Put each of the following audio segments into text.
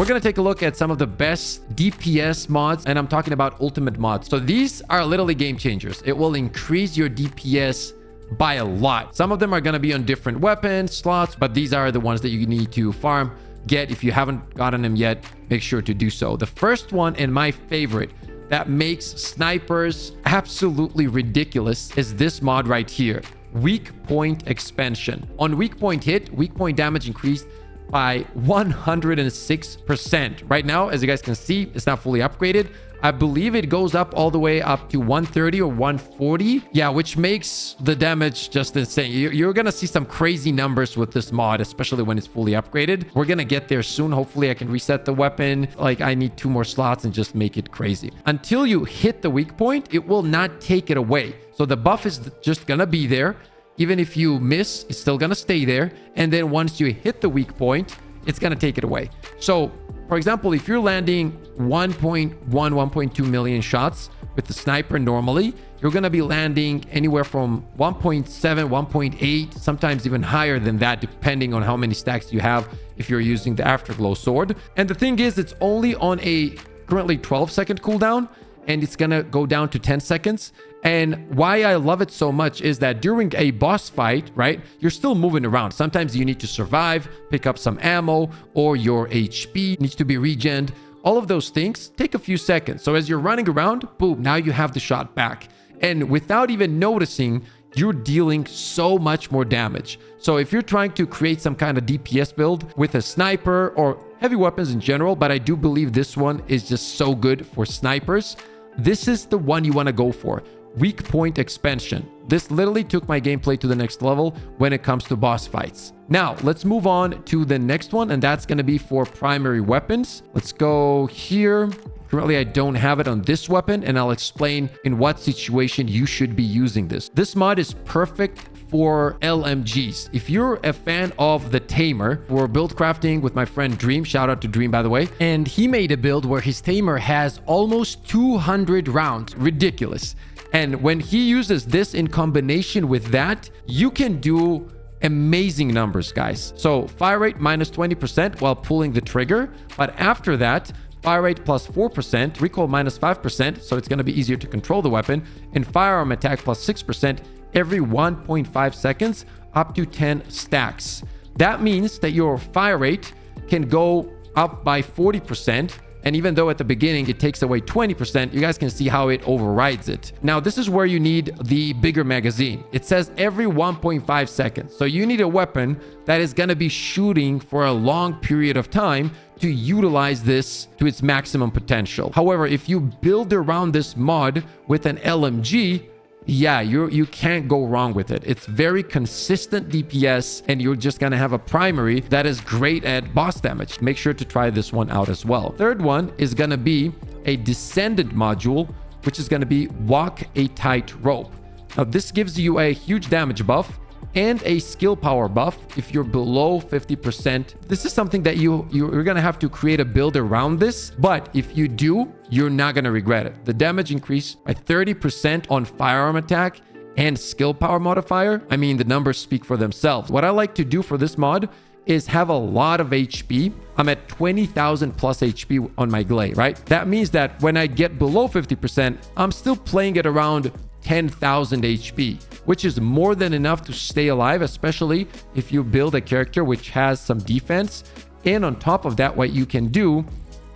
we're going to take a look at some of the best DPS mods, and I'm talking about ultimate mods. So these are literally game changers. It will increase your DPS by a lot. Some of them are going to be on different weapons slots, but these are the ones that you need to farm. Get if you haven't gotten them yet, make sure to do so. The first one, and my favorite, that makes snipers absolutely ridiculous, is this mod right here, weak point expansion. On weak point hit, weak point damage increased by 106%. Right now, as you guys can see, it's not fully upgraded. I believe it goes up all the way up to 130 or 140. Yeah, which makes the damage just insane. You're going to see some crazy numbers with this mod, especially when it's fully upgraded. We're going to get there soon. Hopefully, I can reset the weapon. Like, I need 2 more slots and just make it crazy. Until you hit the weak point, it will not take it away. So the buff is just going to be there. Even if you miss, it's still going to stay there. And then once you hit the weak point, it's going to take it away. So, for example, if you're landing 1.2 million shots with the sniper normally, you're going to be landing anywhere from 1.7, 1.8, sometimes even higher than that, depending on how many stacks you have if you're using the Afterglow sword. And the thing is, it's only on a currently 12-second cooldown, and it's going to go down to 10 seconds. And why I love it so much is that during a boss fight, right, you're still moving around. Sometimes you need to survive, pick up some ammo, or your HP needs to be regened. All of those things take a few seconds. So as you're running around, boom, now you have the shot back. And without even noticing, you're dealing so much more damage. So if you're trying to create some kind of DPS build with a sniper or heavy weapons in general, but I do believe this one is just so good for snipers, this is the one you want to go for. Weak point expansion. This literally took my gameplay to the next level when it comes to boss fights. Now, let's move on to the next one, and that's going to be for primary weapons. Let's go here. Currently, I don't have it on this weapon, and I'll explain in what situation you should be using this. This mod is perfect for LMGs. If you're a fan of the Tamer, we're build crafting with my friend Dream. Shout out to Dream, by the way. And he made a build where his Tamer has almost 200 rounds. Ridiculous. And when he uses this in combination with that, you can do amazing numbers, guys. So fire rate minus 20% while pulling the trigger. But after that, fire rate plus 4%, recoil minus 5%, so it's going to be easier to control the weapon, and firearm attack plus 6% every 1.5 seconds, up to 10 stacks. That means that your fire rate can go up by 40%. And even though at the beginning it takes away 20%, you guys can see how it overrides it. Now, this is where you need the bigger magazine. It says every 1.5 seconds. So you need a weapon that is going to be shooting for a long period of time to utilize this to its maximum potential. However, if you build around this mod with an LMG, yeah, you can't go wrong with it. It's very consistent DPS, and you're just gonna have a primary that is great at boss damage. Make sure to try this one out as well. Third one is gonna be a Descendant module, which is gonna be Walk a Tightrope. Now, this gives you a huge damage buff and a skill power buff if you're below 50%. This is something that you're gonna have to create a build around this, but if you do, you're not gonna regret it. The damage increase by 30% on firearm attack and skill power modifier. I mean, the numbers speak for themselves. What I like to do for this mod is have a lot of HP. I'm at 20,000 plus HP on my Glay, right? That means that when I get below 50%, I'm still playing at around 10,000 HP, which is more than enough to stay alive, especially if you build a character which has some defense. And on top of that, what you can do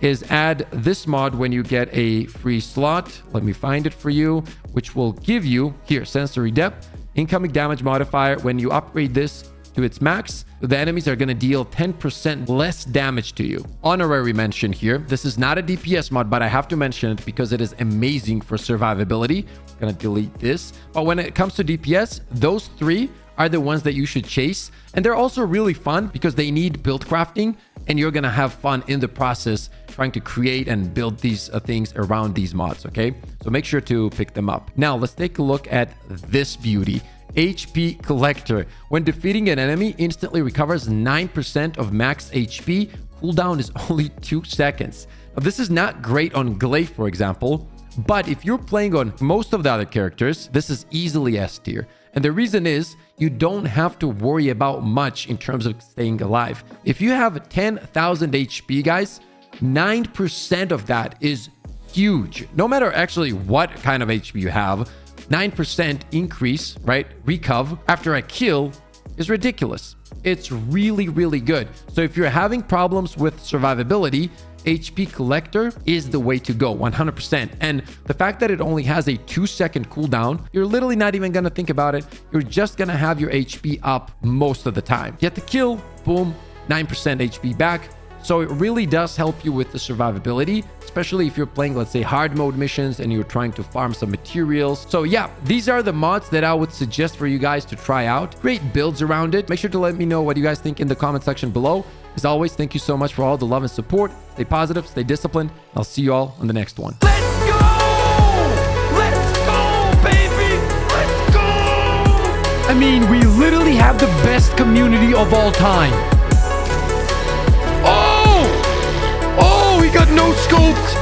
is add this mod when you get a free slot. Let me find it for you, which will give you here sensory depth, incoming damage modifier. When you upgrade this to its max, the enemies are going to deal 10% less damage to you. Honorary mention here. This is not a DPS mod, but I have to mention it because it is amazing for survivability. I'm going to delete this. But when it comes to DPS, those three are the ones that you should chase. And they're also really fun because they need build crafting, and you're going to have fun in the process trying to create and build these things around these mods, okay? So make sure to pick them up. Now, let's take a look at this beauty. HP Collector. When defeating an enemy, instantly recovers 9% of max HP. Cooldown is only 2 seconds. Now, this is not great on Glay, for example, but if you're playing on most of the other characters, this is easily S tier. And the reason is you don't have to worry about much in terms of staying alive. If you have 10,000 HP, guys, 9% of that is huge. No matter actually what kind of HP you have, 9% increase, right? Recov after a kill is ridiculous. It's really, really good. So if you're having problems with survivability, HP Collector is the way to go, 100%. And the fact that it only has a 2-second cooldown, you're literally not even going to think about it. You're just going to have your HP up most of the time. Get the kill, boom, 9% HP back. So it really does help you with the survivability, especially if you're playing, let's say, hard mode missions and you're trying to farm some materials. So yeah, these are the mods that I would suggest for you guys to try out. Create builds around it. Make sure to let me know what you guys think in the comment section below. As always, thank you so much for all the love and support. Stay positive, stay disciplined. I'll see you all on the next one. Let's go! Let's go, baby! Let's go! I mean, we literally have the best community of all time. Oh! Oh, he got no scoped.